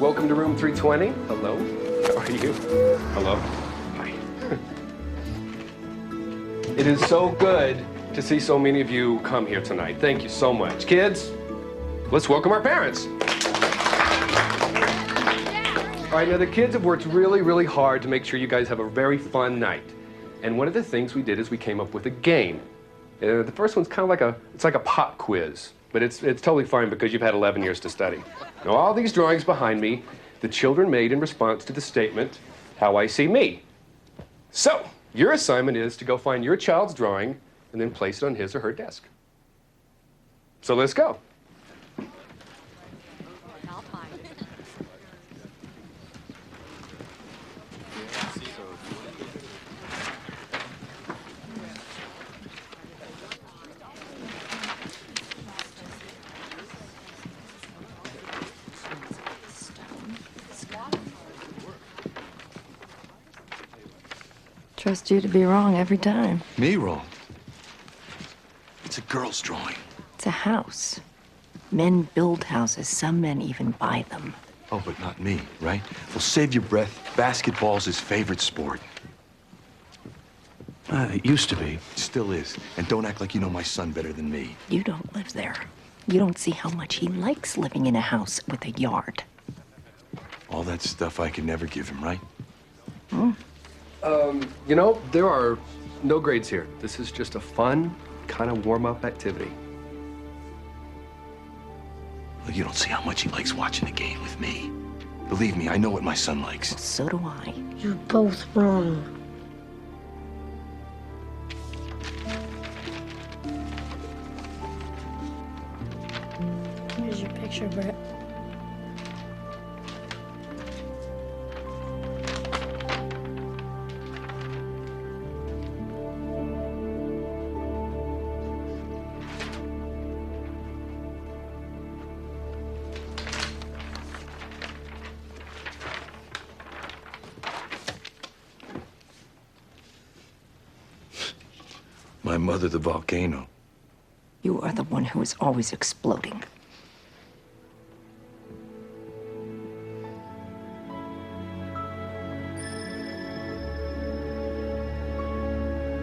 Welcome to room 320. Hello. How are you? Hello. Hi. It is so good to see so many of you come here tonight. Thank you so much. Kids, let's welcome our parents. All right, now the kids have worked really, really hard to make sure you guys have a very fun night. And one of the things we did is we came up with a game. The first one's kind of like a pop quiz, but it's totally fine because you've had 11 years to study. Now, all these drawings behind me, the children made in response to the statement, "How I see me." So, your assignment is to go find your child's drawing and then place it on his or her desk. So let's go. Trust you to be wrong every time. Me wrong? It's a girl's drawing. It's a house. Men build houses. Some men even buy them. Oh, but not me, right? Well, save your breath. Basketball's his favorite sport. It used to be. It still is. And don't act like you know my son better than me. You don't live there. You don't see how much he likes living in a house with a yard. All that stuff I could never give him, right? You know, there are no grades here. This is just a fun, kind of warm-up activity. Look, you don't see how much he likes watching the game with me. Believe me, I know what my son likes. So do I. You're both wrong. Here's your picture, Brett. My mother, the volcano. You are the one who is always exploding.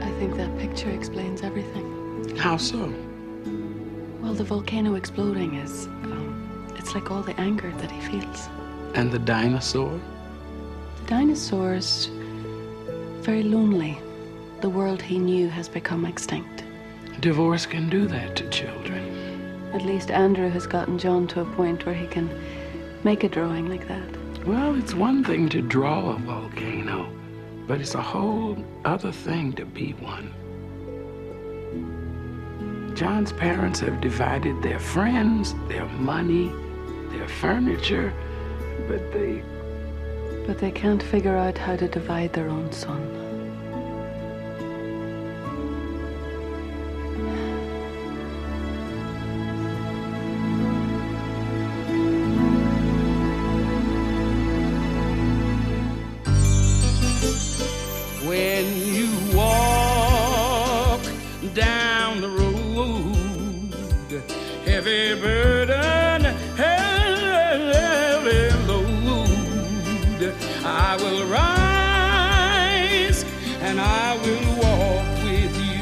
I think that picture explains everything. How so? Well, the volcano exploding is, it's like all the anger that he feels. And the dinosaur? The dinosaur's very lonely. The world he knew has become extinct. Divorce can do that to children. At least Andrew has gotten John to a point where he can make a drawing like that. Well, it's one thing to draw a volcano, but it's a whole other thing to be one. John's parents have divided their friends, their money, their furniture, but they can't figure out how to divide their own son. when you walk down the road, heavy burden, heavy load, I will rise and I will walk with you.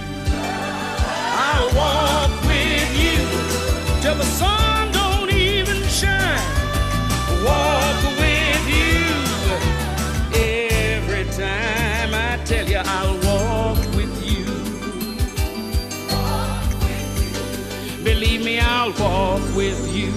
I'll walk with you till the sun don't even shine. Walk with you every time I tell you I'll walk with you. Walk with you. Believe me, I'll walk with you.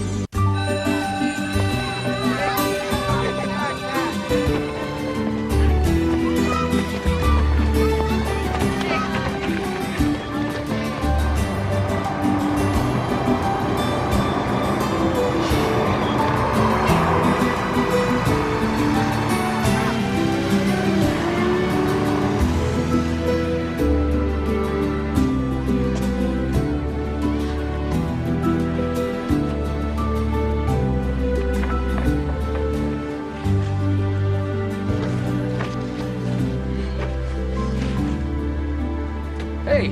Hey!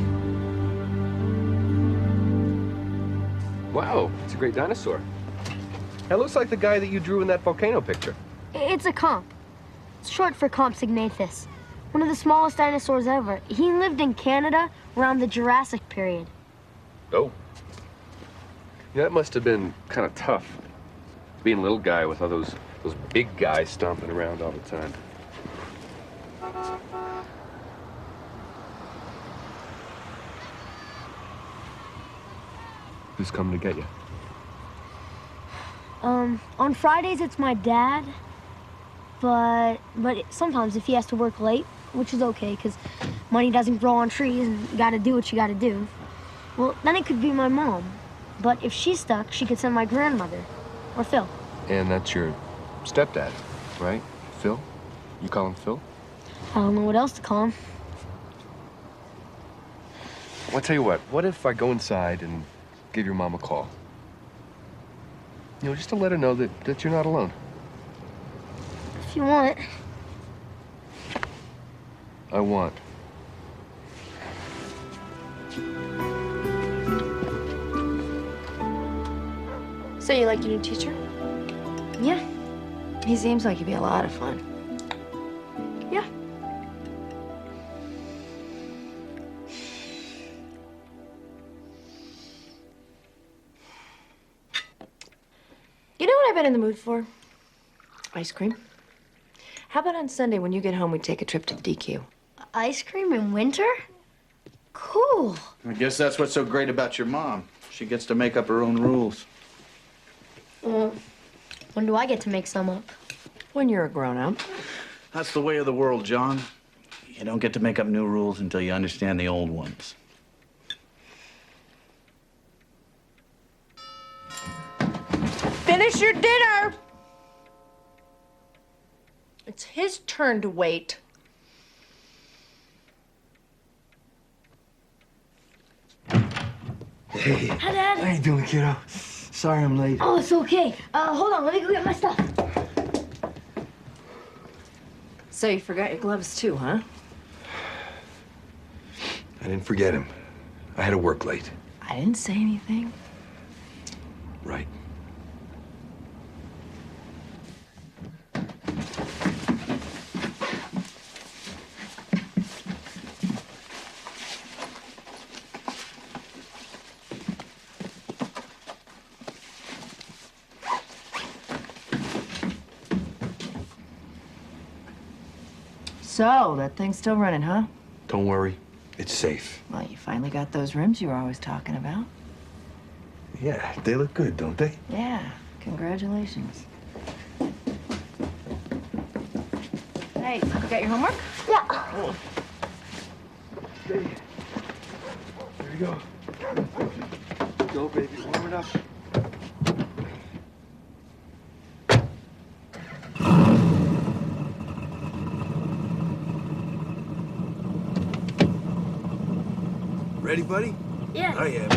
Wow, it's a great dinosaur. That looks like the guy that you drew in that volcano picture. It's a comp. It's short for Compsognathus. One of the smallest dinosaurs ever. He lived in Canada around the Jurassic period. Oh. Yeah, that must have been kind of tough, being a little guy with all those big guys stomping around all the time. Who's coming to get you? On Fridays it's my dad, but sometimes if he has to work late, which is okay, because money doesn't grow on trees and you gotta do what you gotta do, well, then it could be my mom. But if she's stuck, she could send my grandmother, or Phil. And that's your stepdad, right? Phil? You call him Phil? I don't know what else to call him. Well, I'll tell you what if I go inside and give your mom a call? You know, just to let her know that you're not alone. If you want. I want. So you like your new teacher? Yeah. He seems like he'd be a lot of fun. Yeah. You know what I've been in the mood for? Ice cream. How about on Sunday when you get home we take a trip to the DQ? Ice cream in winter? Cool. I guess that's what's so great about your mom. She gets to make up her own rules. Well, when do I get to make some up? When you're a grown-up. That's the way of the world, John. You don't get to make up new rules until you understand the old ones. Finish your dinner. It's his turn to wait. Hey. Hi, Dad. How you doing, kiddo? Sorry I'm late. Oh, it's okay. Hold on, let me go get my stuff. So you forgot your gloves too, huh? I didn't forget him. I had to work late. I didn't say anything. Right. So, that thing's still running, huh? Don't worry. It's safe. Well, you finally got those rims you were always talking about. Yeah, they look good, don't they? Yeah, congratulations. Hey, you got your homework? Yeah. There you go. Go, baby. Warm it up. Ready, buddy? Yeah. I am.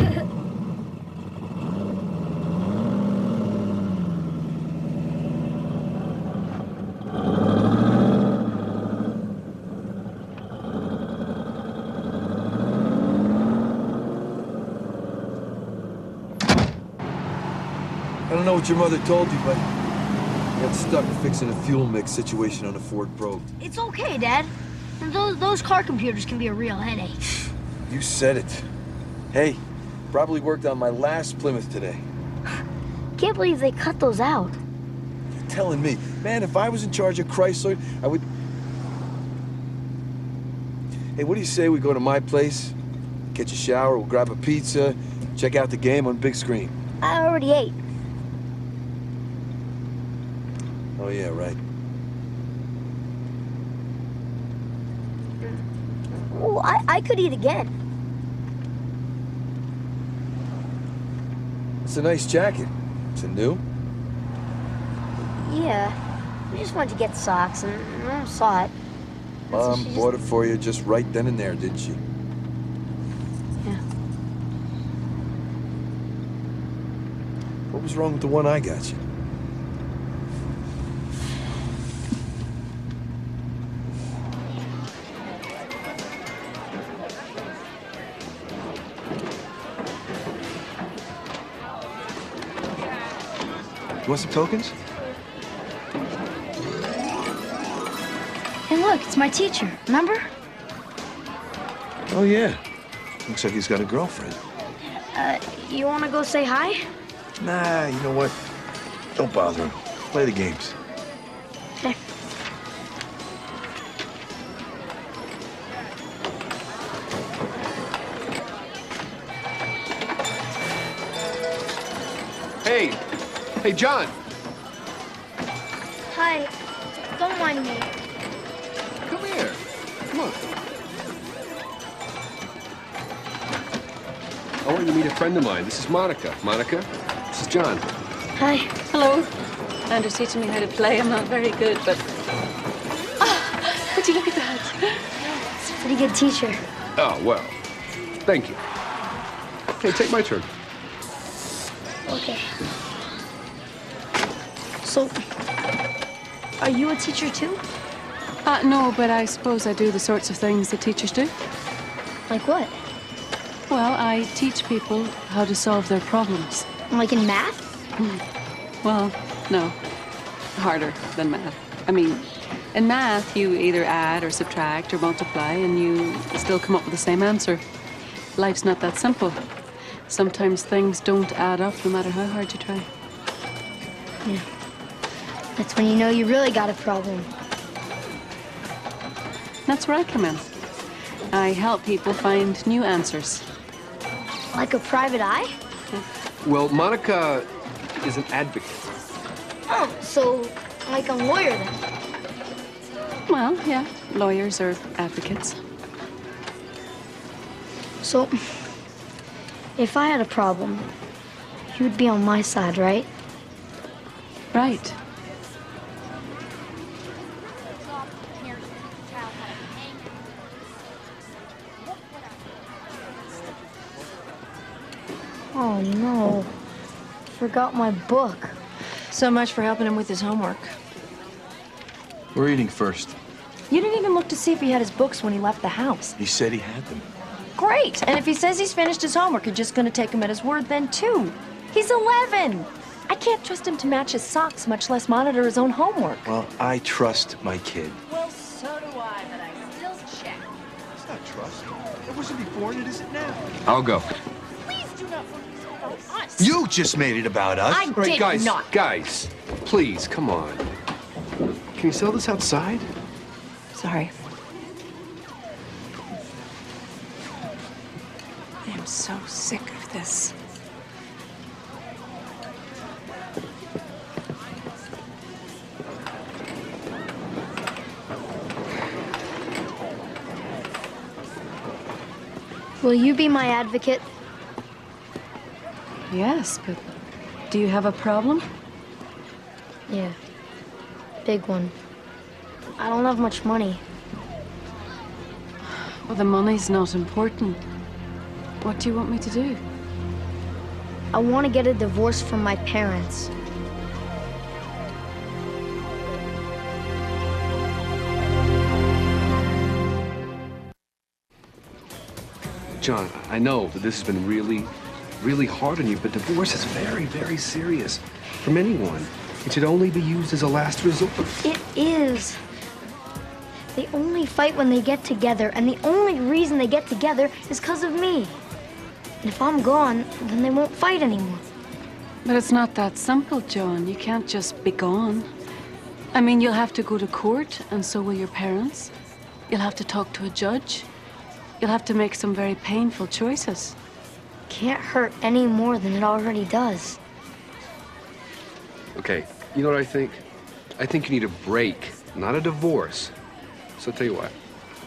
I don't know what your mother told you, but you got stuck fixing a fuel mix situation on a Ford Probe. It's okay, Dad. Those car computers can be a real headache. You said it. Hey, probably worked on my last Plymouth today. Can't believe they cut those out. You're telling me. Man, if I was in charge of Chrysler, I would... Hey, what do you say we go to my place, catch a shower, we'll grab a pizza, check out the game on big screen? I already ate. Oh, yeah, right. Well, I could eat again. It's a nice jacket. Is it new? Yeah. We just wanted to get socks, and I saw it. Mom bought it for you just right then and there, didn't she? Yeah. What was wrong with the one I got you? want some tokens? Hey, look, it's my teacher. Remember? Oh, yeah. Looks like he's got a girlfriend. You want to go say hi? Nah, you know what? Don't bother him. Play the games. Okay. Hey! Hey, John! Hi. Don't mind me. Come here. Come on. I want you to meet a friend of mine. This is Monica. Monica, this is John. Hi. Hello. Andrew's teaching me how to play. I'm not very good, but... Would you look at that? It's a pretty good teacher. Oh, well, thank you. Okay, take my turn. Okay. So, are you a teacher too? No, but I suppose I do the sorts of things that teachers do. Like what? Well, I teach people how to solve their problems. Like in math? Well, no. Harder than math. I mean, in math, you either add or subtract or multiply, and you still come up with the same answer. Life's not that simple. Sometimes things don't add up no matter how hard you try. Yeah. That's when you know you really got a problem. That's where I come in. I help people find new answers. Like a private eye? Well, Monica is an advocate. Oh, so like a lawyer then? Well, yeah, lawyers are advocates. So, if I had a problem, you would be on my side, right? Right. Oh no, forgot my book. So much for helping him with his homework. We're eating first. You didn't even look to see if he had his books when he left the house. He said he had them. Great. And if he says he's finished his homework, you're just going to take him at his word then, too. He's 11. I can't trust him to match his socks, much less monitor his own homework. Well, I trust my kid. Well, so do I, but I still check. It's not trust. It wasn't before and it isn't now. I'll go. Please do not focus on us. You just made it about us. I All right, did guys, not. guys, please, come on. Can you sell this outside? Sorry. I am so sick of this. Will you be my advocate? Yes, but do you have a problem? Yeah. Big one. I don't have much money. Well, the money's not important. What do you want me to do? I want to get a divorce from my parents. John, I know that this has been really, really hard on you, but divorce is very, very serious from anyone. It should only be used as a last resort. It is. They only fight when they get together, and the only reason they get together is because of me. And if I'm gone, then they won't fight anymore. But it's not that simple, John. You can't just be gone. I mean, you'll have to go to court, and so will your parents. You'll have to talk to a judge. You'll have to make some very painful choices. Can't hurt any more than it already does. Okay, you know what I think? I think you need a break, not a divorce. So I'll tell you what,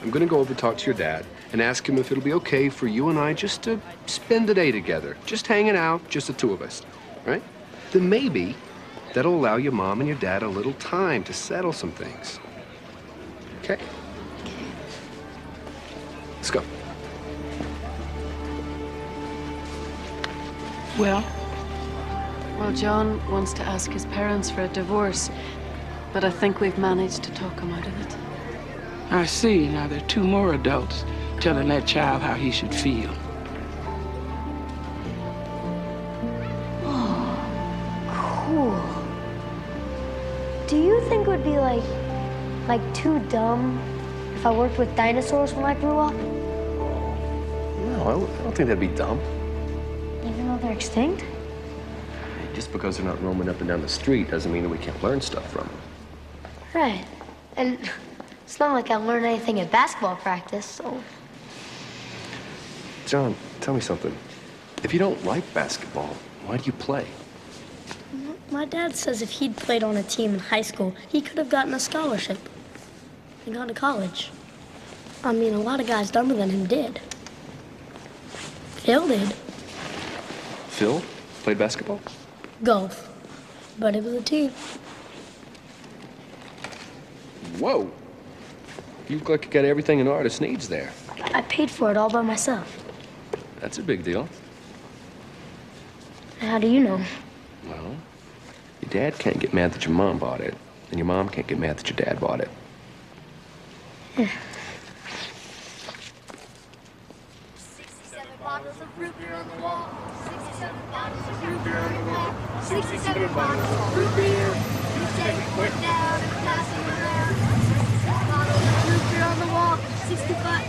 I'm gonna go over and talk to your dad and ask him if it'll be okay for you and I just to spend the day together, just hanging out, just the two of us, right? Then maybe that'll allow your mom and your dad a little time to settle some things. Okay? Let's go. Well, Well, John wants to ask his parents for a divorce, but I think we've managed to talk him out of it. I see. Now there are two more adults telling that child how he should feel. Cool. Do you think it would be like too dumb if I worked with dinosaurs when I grew up? No, I don't think that'd be dumb. Even though they're extinct? Just because they're not roaming up and down the street doesn't mean that we can't learn stuff from them. Right. And it's not like I learned anything at basketball practice, so... John, tell me something. If you don't like basketball, why do you play? My dad says if he'd played on a team in high school, he could have gotten a scholarship and gone to college. I mean, a lot of guys dumber than him did. Phil did. Phil played basketball? Golf. But it was a team. Whoa. You look like you got everything an artist needs there. I paid for it all by myself. That's a big deal. How do you know? Well, your dad can't get mad that your mom bought it, and your mom can't get mad that your dad bought it. 67 bottles of root beer on the wall. 67 bottles of root beer on the wall. 67 bottles of root beer. You take it down and pass it around. 67 bottles of root beer on the wall. 65.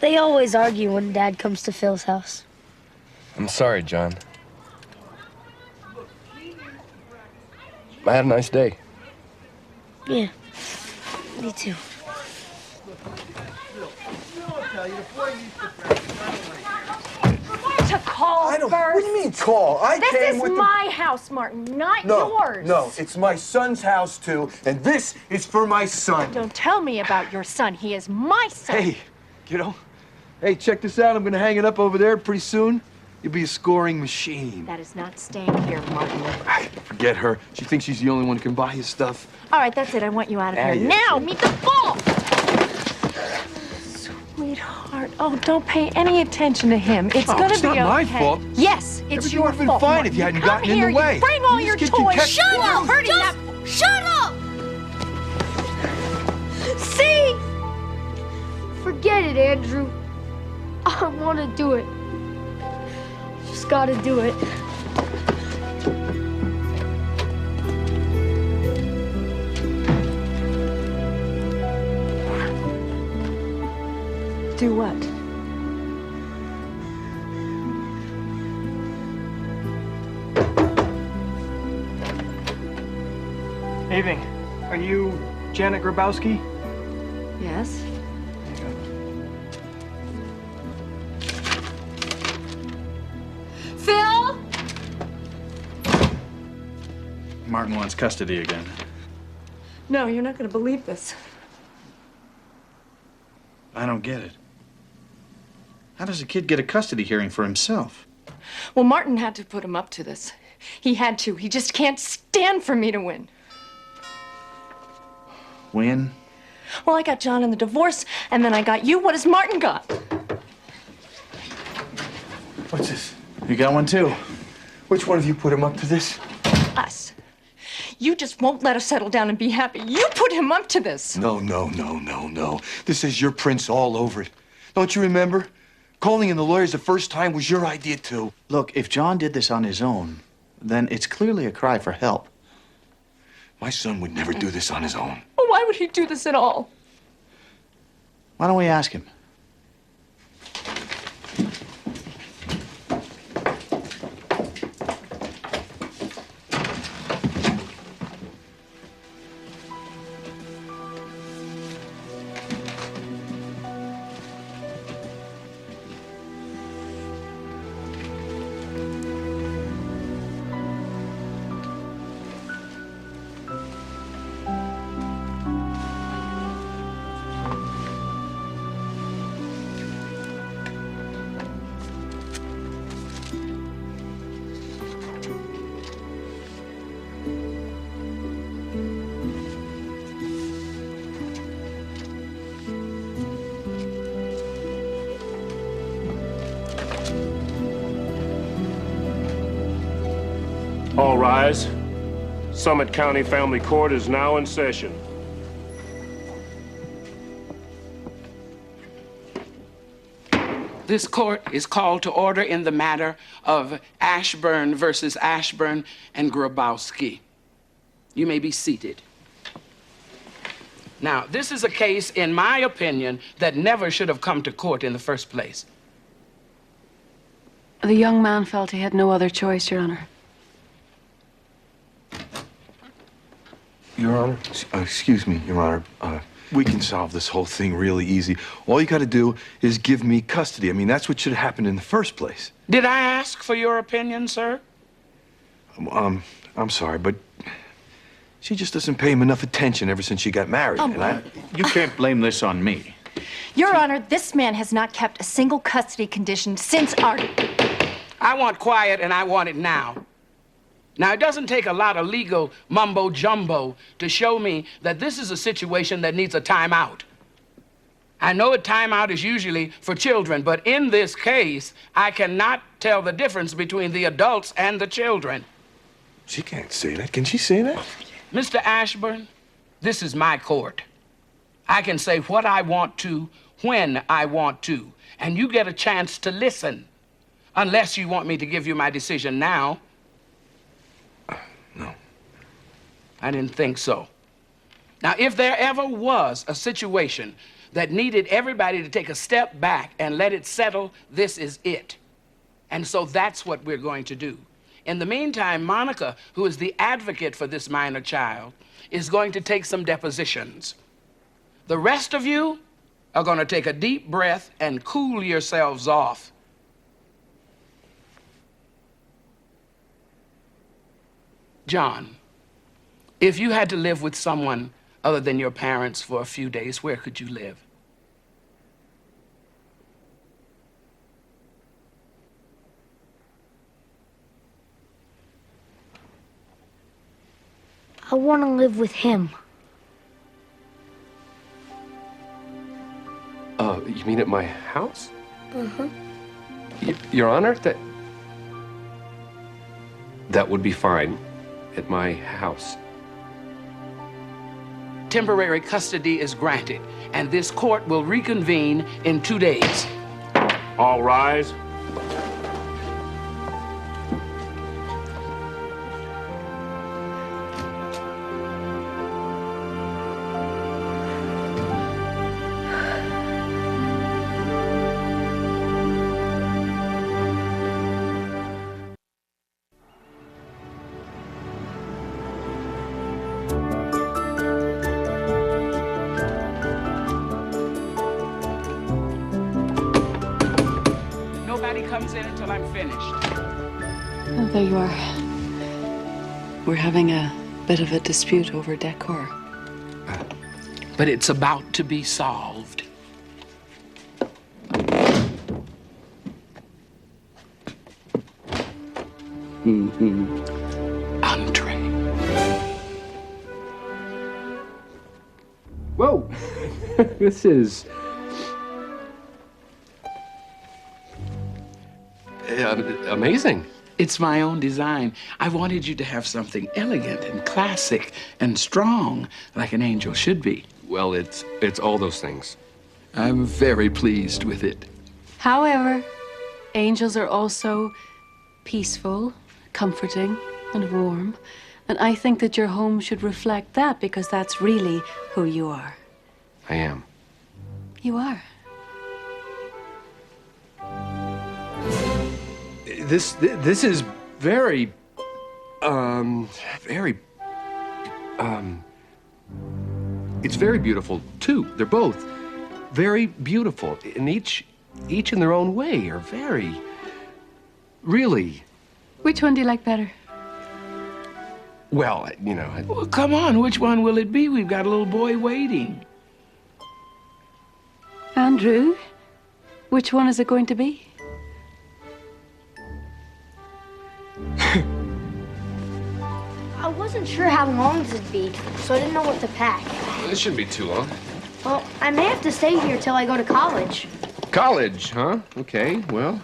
They always argue when Dad comes to Phil's house. I'm sorry, John. I had a nice day. Yeah, me too. To call I don't. first. What do you mean call? I This came is with my house, Martin, not No, yours. no, it's my son's house too, and this is for my son. Don't tell me about your son. He is my son. Hey, kiddo. Hey, check this out. I'm gonna hang it up over there pretty soon. You'll be a scoring machine. That is not staying here, Martin. Forget her. She thinks she's the only one who can buy you stuff. All right, that's it. I want you out of Ah, here. yes. Now, meet the ball! Sweetheart, oh, don't pay any attention to him. It's Oh, gonna it's be not okay. my fault. Yes, it's Everything your would've been fault. fine Martin. if you hadn't Come gotten in the here, way. You bring all You your just get your toys. cat- Shut up! Hurting that. Shut up! See? Forget it, Andrew. I want to do it. Just gotta do it. Do what? Evening. Are you Janet Grabowski? Yes? Phil? Martin wants custody again. No, you're not gonna believe this. I don't get it. How does a kid get a custody hearing for himself? Well, Martin had to put him up to this. He had to. He just can't stand for me to win. Win? Well, I got John in the divorce, and then I got you. What has Martin got? What's this? You got one too. Which one of you put him up to this? Us. You just won't let us settle down and be happy. You put him up to this. No. This is your prince all over it. Don't you remember? Calling in the lawyers the first time was your idea, too. Look, if John did this on his own, then it's clearly a cry for help. My son would never do this on his own. Well, why would he do this at all? Why don't we ask him? All rise. Summit County Family Court is now in session. This court is called to order in the matter of Ashburn versus Ashburn and Grabowski. You may be seated. Now, this is a case, in my opinion, that never should have come to court in the first place. The young man felt he had no other choice, Your Honor. Your Honor? Excuse me, Your Honor. We can solve this whole thing really easy. All you gotta do is give me custody. I mean, that's what should have happened in the first place. Did I ask for your opinion, sir? I'm sorry, but she just doesn't pay him enough attention ever since she got married. You can't blame this on me. Your Honor, this man has not kept a single custody condition since our... I want quiet, and I want it now. Now, it doesn't take a lot of legal mumbo-jumbo to show me that this is a situation that needs a timeout. I know a timeout is usually for children, but in this case, I cannot tell the difference between the adults and the children. She can't say that. Can she say that? Mr. Ashburn, this is my court. I can say what I want to, when I want to, and you get a chance to listen, unless you want me to give you my decision now. No. I didn't think so. Now, if there ever was a situation that needed everybody to take a step back and let it settle, this is it. And so that's what we're going to do. In the meantime, Monica, who is the advocate for this minor child, is going to take some depositions. The rest of you are going to take a deep breath and cool yourselves off. John, if you had to live with someone other than your parents for a few days, where could you live? I want to live with him. You mean at my house? Uh-huh. Your Honor, that would be fine at my house. Temporary custody is granted, and this court will reconvene in 2 days. All rise. Nobody comes in until I'm finished. Oh, there you are. We're having a bit of a dispute over decor. But it's about to be solved. Entree. Whoa! This is... amazing. It's my own design. I wanted you to have something elegant and classic and strong, like an angel should be. Well, it's all those things. I'm very pleased with it. However, angels are also peaceful, comforting, and warm. And I think that your home should reflect that, because that's really who you are. I am. You are. This is very, it's very beautiful, too. They're both very beautiful, and each in their own way are very, really... Which one do you like better? Well, you know... Well, come on, which one will it be? We've got a little boy waiting. Andrew, which one is it going to be? I wasn't sure how long it'd be, so I didn't know what to pack. This shouldn't be too long. Well, I may have to stay here till I go to college. College, huh? Okay, well,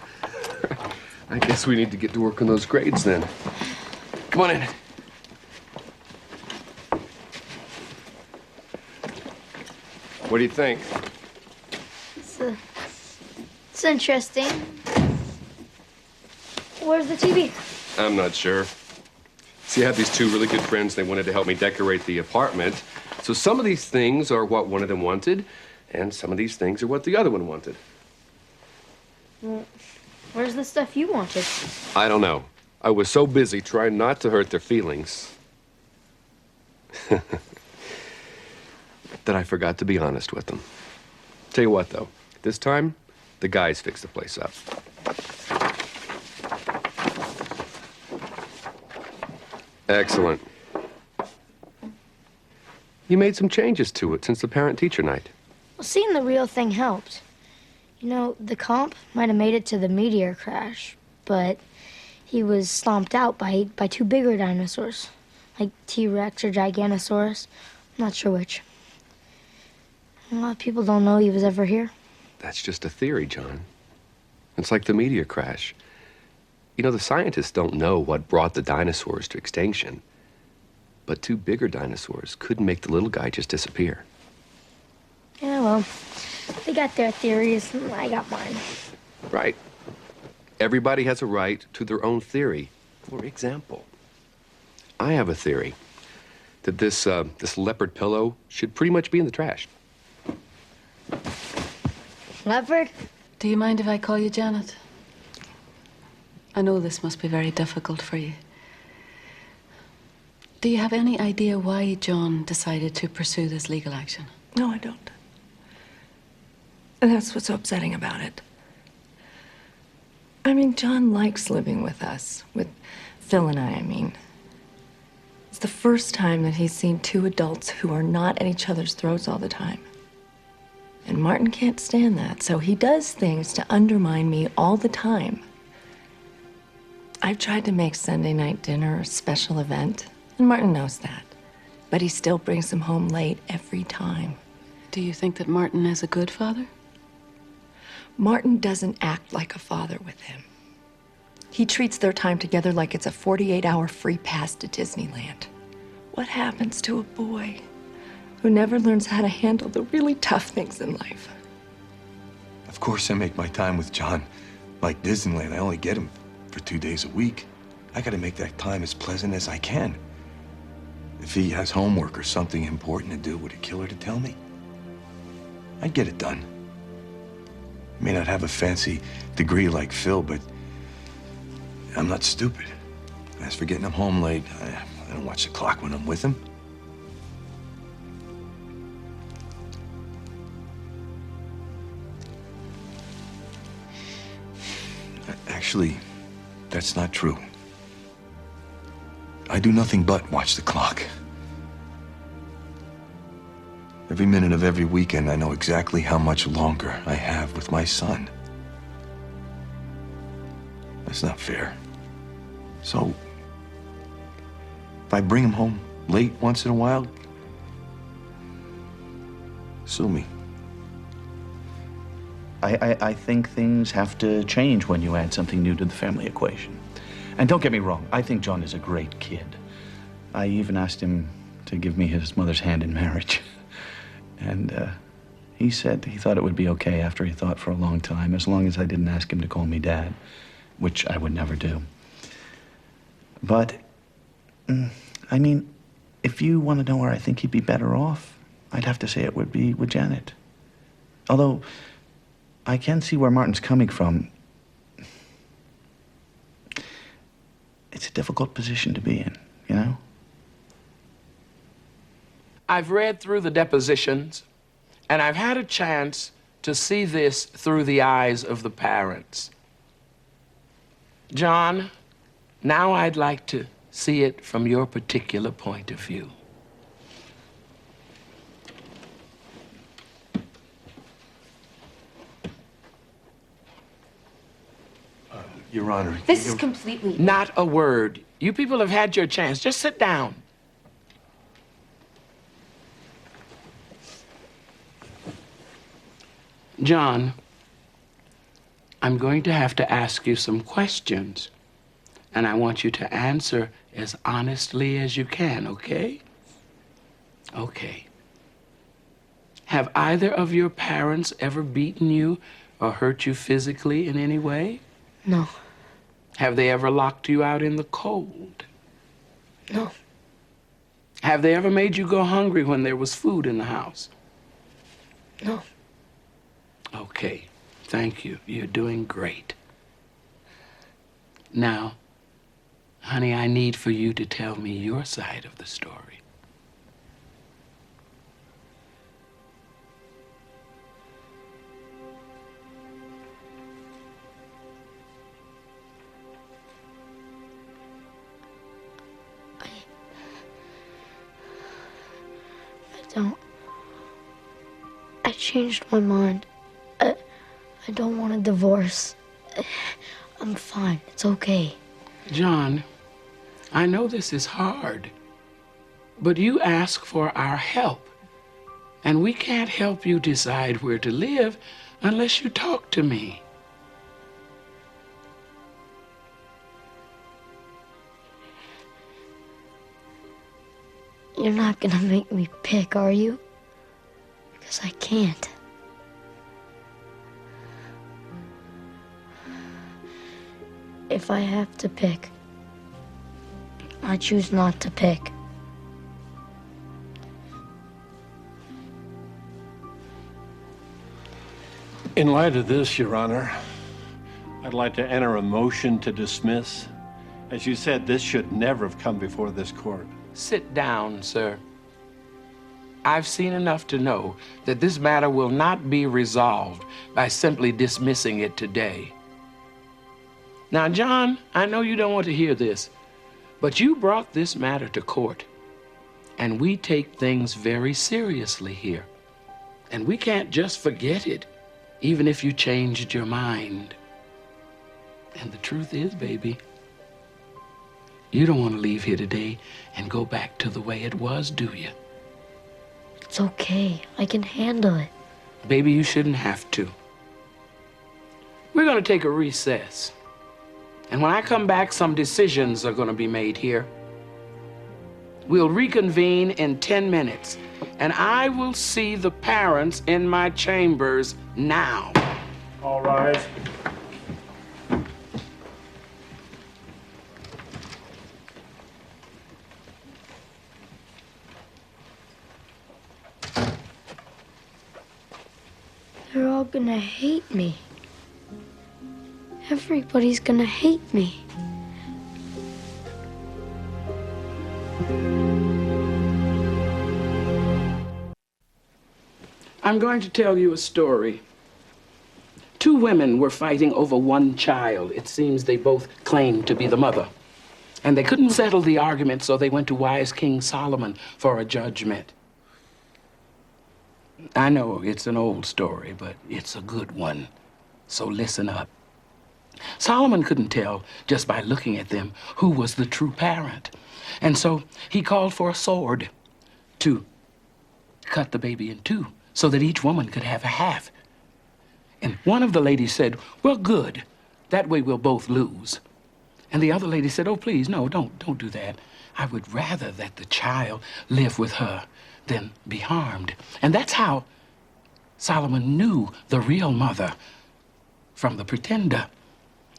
I guess we need to get to work on those grades then. Come on in. What do you think? It's It's interesting. Where's the TV? I'm not sure. See, I have these two really good friends. They wanted to help me decorate the apartment. So some of these things are what one of them wanted, and some of these things are what the other one wanted. Well, where's the stuff you wanted? I don't know. I was so busy trying not to hurt their feelings that I forgot to be honest with them. Tell you what, though. This time, the guys fixed the place up. Excellent. You made some changes to it since the parent-teacher night. Well, seeing the real thing helped. You know, the comp might have made it to the meteor crash, but he was stomped out by two bigger dinosaurs, like T-Rex or Giganosaurus. I'm not sure which. A lot of people don't know he was ever here. That's just a theory, John. It's like the meteor crash. You know, the scientists don't know what brought the dinosaurs to extinction. But two bigger dinosaurs couldn't make the little guy just disappear. Yeah, well, they got their theories, and I got mine. Right. Everybody has a right to their own theory. For example, I have a theory that this leopard pillow should pretty much be in the trash. Leopard? Do you mind if I call you Janet? I know this must be very difficult for you. Do you have any idea why John decided to pursue this legal action? No, I don't. And that's what's so upsetting about it. I mean, John likes living with us, with Phil and I mean. It's the first time that he's seen two adults who are not at each other's throats all the time. And Martin can't stand that, so he does things to undermine me all the time. I've tried to make Sunday night dinner a special event, and Martin knows that. But he still brings them home late every time. Do you think that Martin is a good father? Martin doesn't act like a father with him. He treats their time together like it's a 48-hour free pass to Disneyland. What happens to a boy who never learns how to handle the really tough things in life? Of course I make my time with John like Disneyland. I only get him for 2 days a week. I gotta make that time as pleasant as I can. If he has homework or something important to do, would it kill her to tell me? I'd get it done. I may not have a fancy degree like Phil, but I'm not stupid. As for getting him home late, I don't watch the clock when I'm with him. Actually, that's not true. I do nothing but watch the clock. Every minute of every weekend, I know exactly how much longer I have with my son. That's not fair. So, if I bring him home late once in a while, sue me. I think things have to change when you add something new to the family equation. And don't get me wrong, I think John is a great kid. I even asked him to give me his mother's hand in marriage. And he said he thought it would be okay after he thought for a long time, as long as I didn't ask him to call me Dad, which I would never do. But, I mean, if you want to know where I think he'd be better off, I'd have to say it would be with Janet. Although, I can see where Martin's coming from. It's a difficult position to be in, you know? I've read through the depositions, and I've had a chance to see this through the eyes of the parents. John, now I'd like to see it from your particular point of view. Your Honor. This is completely... Not a word. You people have had your chance. Just sit down. John, I'm going to have to ask you some questions, and I want you to answer as honestly as you can, okay? Okay. Have either of your parents ever beaten you or hurt you physically in any way? No. Have they ever locked you out in the cold? No. Have they ever made you go hungry when there was food in the house? No. Okay, thank you. You're doing great. Now, honey, I need for you to tell me your side of the story. I changed my mind. I don't want a divorce. I'm fine. It's okay. John, I know this is hard, but you ask for our help, and we can't help you decide where to live unless you talk to me. You're not gonna make me pick, are you? Because I can't. If I have to pick, I choose not to pick. In light of this, Your Honor, I'd like to enter a motion to dismiss. As you said, this should never have come before this court. Sit down, sir. I've seen enough to know that this matter will not be resolved by simply dismissing it today. Now, John, I know you don't want to hear this, but you brought this matter to court, and we take things very seriously here. And we can't just forget it, even if you changed your mind. And the truth is, baby, you don't want to leave here today and go back to the way it was, do you? It's okay. I can handle it. Baby, you shouldn't have to. We're going to take a recess. And when I come back, some decisions are going to be made here. We'll reconvene in 10 minutes, and I will see the parents in my chambers now. All rise. They're all gonna hate me. Everybody's gonna hate me. I'm going to tell you a story. Two women were fighting over one child. It seems they both claimed to be the mother. And they couldn't settle the argument, so they went to wise King Solomon for a judgment. I know it's an old story, but it's a good one. So listen up. Solomon couldn't tell just by looking at them who was the true parent. And so he called for a sword to cut the baby in two so that each woman could have a half. And one of the ladies said, well, good. That way we'll both lose. And the other lady said, oh, please, no, don't do that. I would rather that the child live with her than be harmed. And that's how Solomon knew the real mother from the pretender.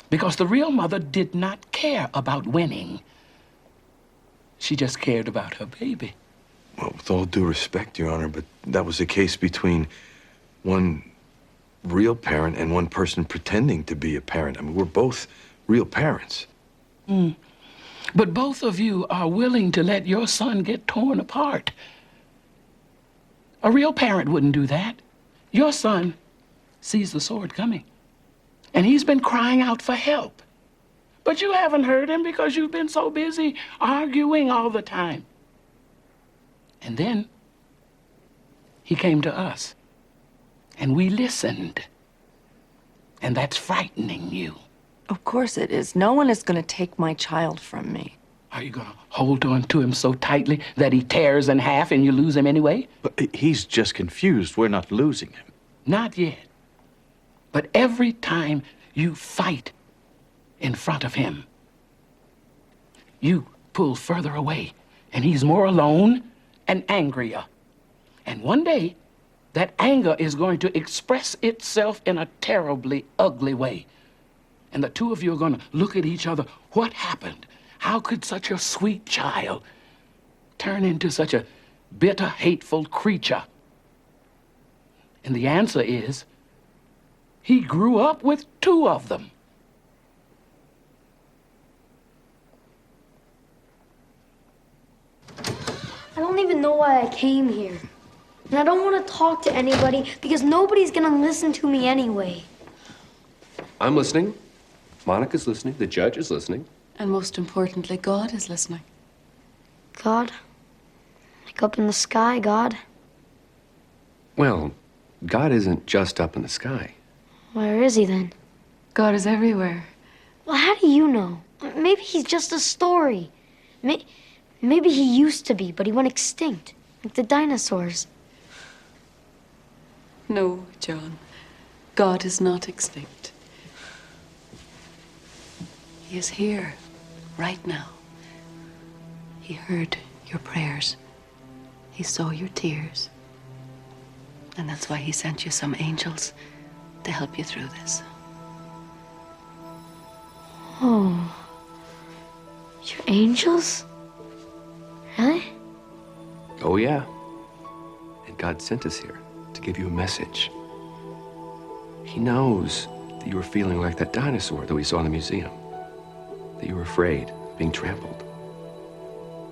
Because the real mother did not care about winning. She just cared about her baby. Well, with all due respect, Your Honor, but that was the case between one real parent and one person pretending to be a parent. I mean, we're both real parents. But both of you are willing to let your son get torn apart. A real parent wouldn't do that. Your son sees the sword coming, and he's been crying out for help. But you haven't heard him because you've been so busy arguing all the time. And then he came to us, and we listened. And that's frightening you. Of course it is. No one is going to take my child from me. Are you going to hold on to him so tightly that he tears in half and you lose him anyway? But he's just confused. We're not losing him. Not yet. But every time you fight in front of him, you pull further away, and he's more alone and angrier. And one day, that anger is going to express itself in a terribly ugly way. And the two of you are going to look at each other. What happened? How could such a sweet child turn into such a bitter, hateful creature? And the answer is, he grew up with two of them. I don't even know why I came here. And I don't want to talk to anybody because nobody's gonna listen to me anyway. I'm listening. Monica's listening. The judge is listening. And most importantly, God is listening. God? Like up in the sky, God? Well, God isn't just up in the sky. Where is he then? God is everywhere. Well, how do you know? Maybe he's just a story. Maybe he used to be, but he went extinct, like the dinosaurs. No, John. God is not extinct. He is here, right now. He heard your prayers. He saw your tears. And that's why he sent you some angels to help you through this. Oh. You're angels? Really? Oh, yeah. And God sent us here to give you a message. He knows that you were feeling like that dinosaur that we saw in the museum. That you were afraid of being trampled.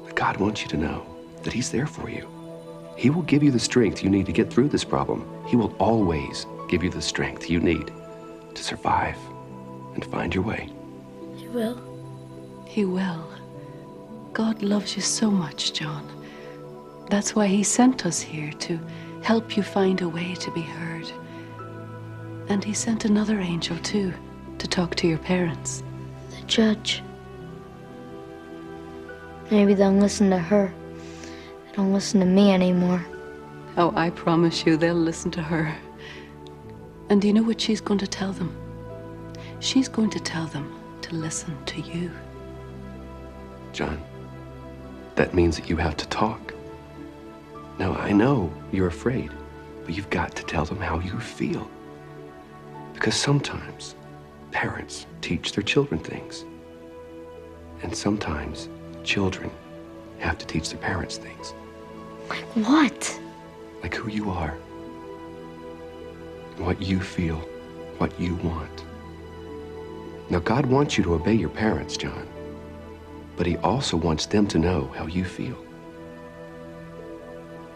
But God wants you to know that he's there for you. He will give you the strength you need to get through this problem. He will always give you the strength you need to survive and find your way. He will? He will. God loves you so much, John. That's why he sent us here, to help you find a way to be heard. And he sent another angel, too, to talk to your parents. The judge. Maybe they'll listen to her. They don't listen to me anymore. Oh, I promise you they'll listen to her. And do you know what she's going to tell them? She's going to tell them to listen to you. John, that means that you have to talk. Now, I know you're afraid, but you've got to tell them how you feel. Because sometimes parents teach their children things. And sometimes children have to teach their parents things. Like what? Like who you are, what you feel, what you want. Now, God wants you to obey your parents, John, but he also wants them to know how you feel.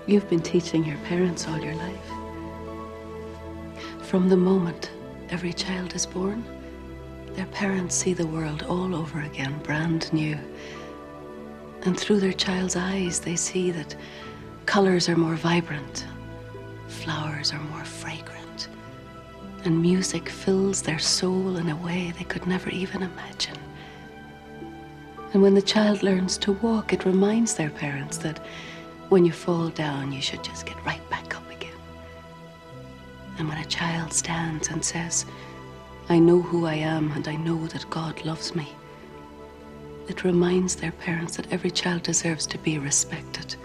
You've been teaching your parents all your life. From the moment every child is born, their parents see the world all over again, brand new. And through their child's eyes, they see that colors are more vibrant, flowers are more fragrant, and music fills their soul in a way they could never even imagine. And when the child learns to walk, it reminds their parents that when you fall down, you should just get right back up again. And when a child stands and says, I know who I am and I know that God loves me, it reminds their parents that every child deserves to be respected.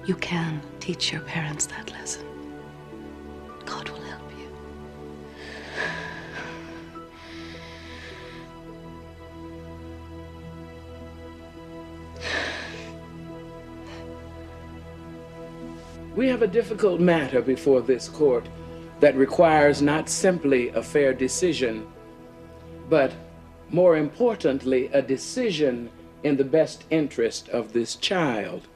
You can teach your parents that lesson. God will help you. We have a difficult matter before this court that requires not simply a fair decision, but more importantly, a decision in the best interest of this child.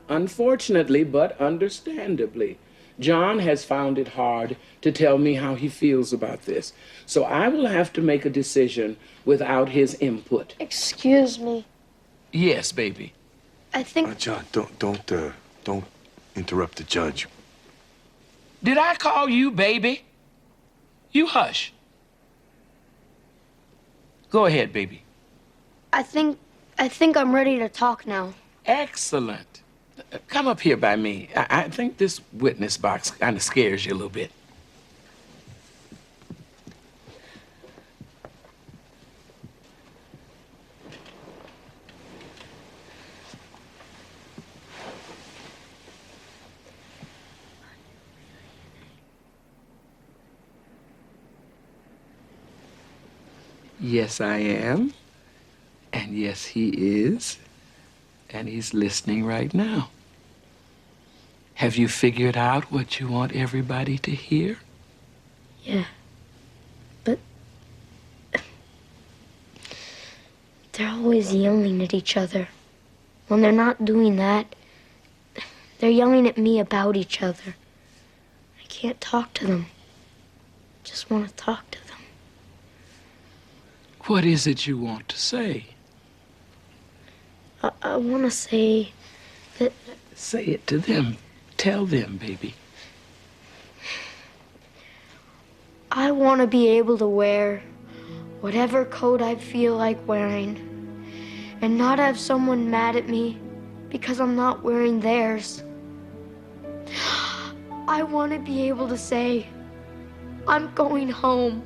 Unfortunately, but understandably, John has found it hard to tell me how he feels about this. So I will have to make a decision without his input. Excuse me. Yes, baby. I think... John, don't interrupt the judge. Did I call you baby? You hush. Go ahead, baby. I think I'm ready to talk now. Excellent. Come up here by me. I think this witness box kind of scares you a little bit. Yes, I am. And yes, he is. And he's listening right now. Have you figured out what you want everybody to hear? Yeah. But they're always yelling at each other. When they're not doing that, they're yelling at me about each other. I can't talk to them. I just want to talk to them. What is it you want to say? I want to say that... Say it to them. Tell them, baby. I want to be able to wear whatever coat I feel like wearing and not have someone mad at me because I'm not wearing theirs. I want to be able to say, I'm going home.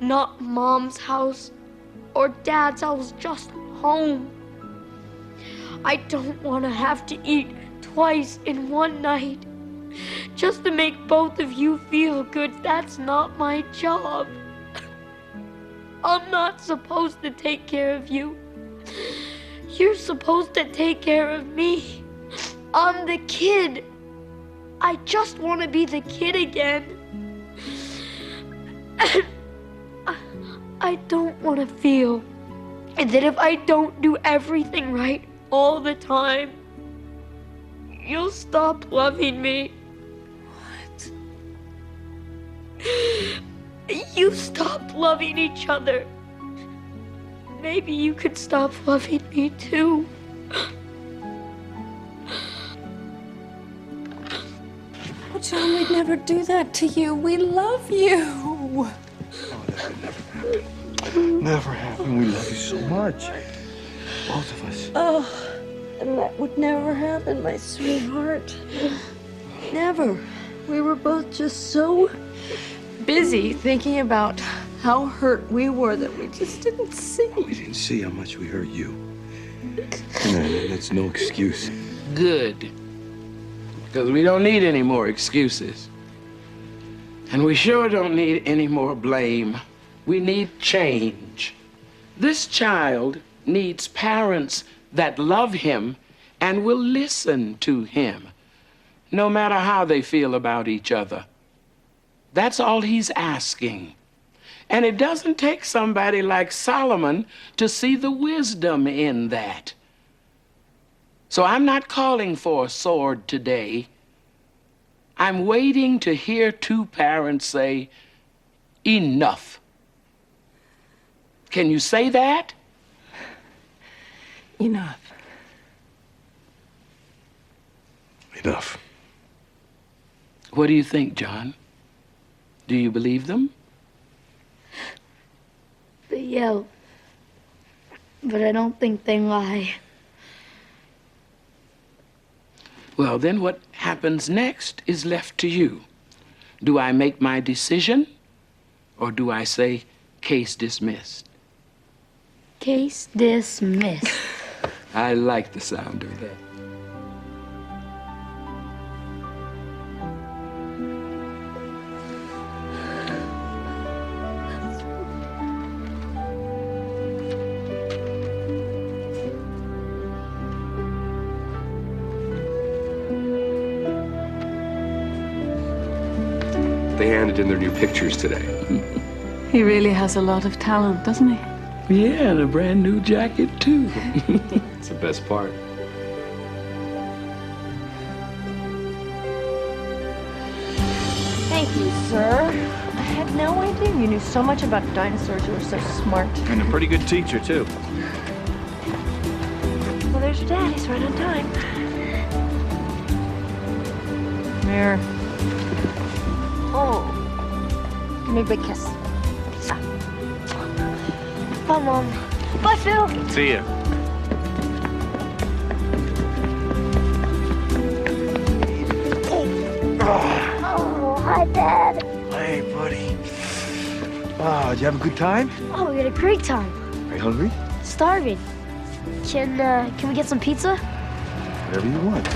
Not Mom's house or Dad's house, just home. I don't want to have to eat twice in one night just to make both of you feel good. That's not my job. I'm not supposed to take care of you. You're supposed to take care of me. I'm the kid. I just want to be the kid again. I don't want to feel that if I don't do everything right all the time, you'll stop loving me. What? You stopped loving each other. Maybe you could stop loving me too. Oh, John, we'd never do that to you. We love you. Oh, that could never happen. Never happen. We love you so much. Both of us. Oh, and that would never happen, my sweetheart. Never. We were both just so busy thinking about how hurt we were that we just didn't see. We didn't see how much we hurt you. And that's no excuse. Good. Because we don't need any more excuses. And we sure don't need any more blame. We need change. This child needs parents that love him and will listen to him, no matter how they feel about each other. That's all he's asking. And it doesn't take somebody like Solomon to see the wisdom in that. So I'm not calling for a sword today. I'm waiting to hear two parents say, enough. Can you say that? Enough. Enough. What do you think, John? Do you believe them? They yell, but I don't think they lie. Well, then what happens next is left to you. Do I make my decision, or do I say, case dismissed? Case dismissed. I like the sound of that. They handed in their new pictures today. He really has a lot of talent, doesn't he? Yeah, and a brand new jacket, too. It's the best part. Thank you, sir. I had no idea you knew so much about dinosaurs. You were so smart. And a pretty good teacher, too. Well, there's your dad. He's right on time. Come here. Oh. Give me a big kiss. Bye, Mom. Bye, Phil. See ya. Oh, hi, Dad. Hey, buddy. Oh, did you have a good time? Oh, we had a great time. Are you hungry? Starving. Can we get some pizza? Whatever you want.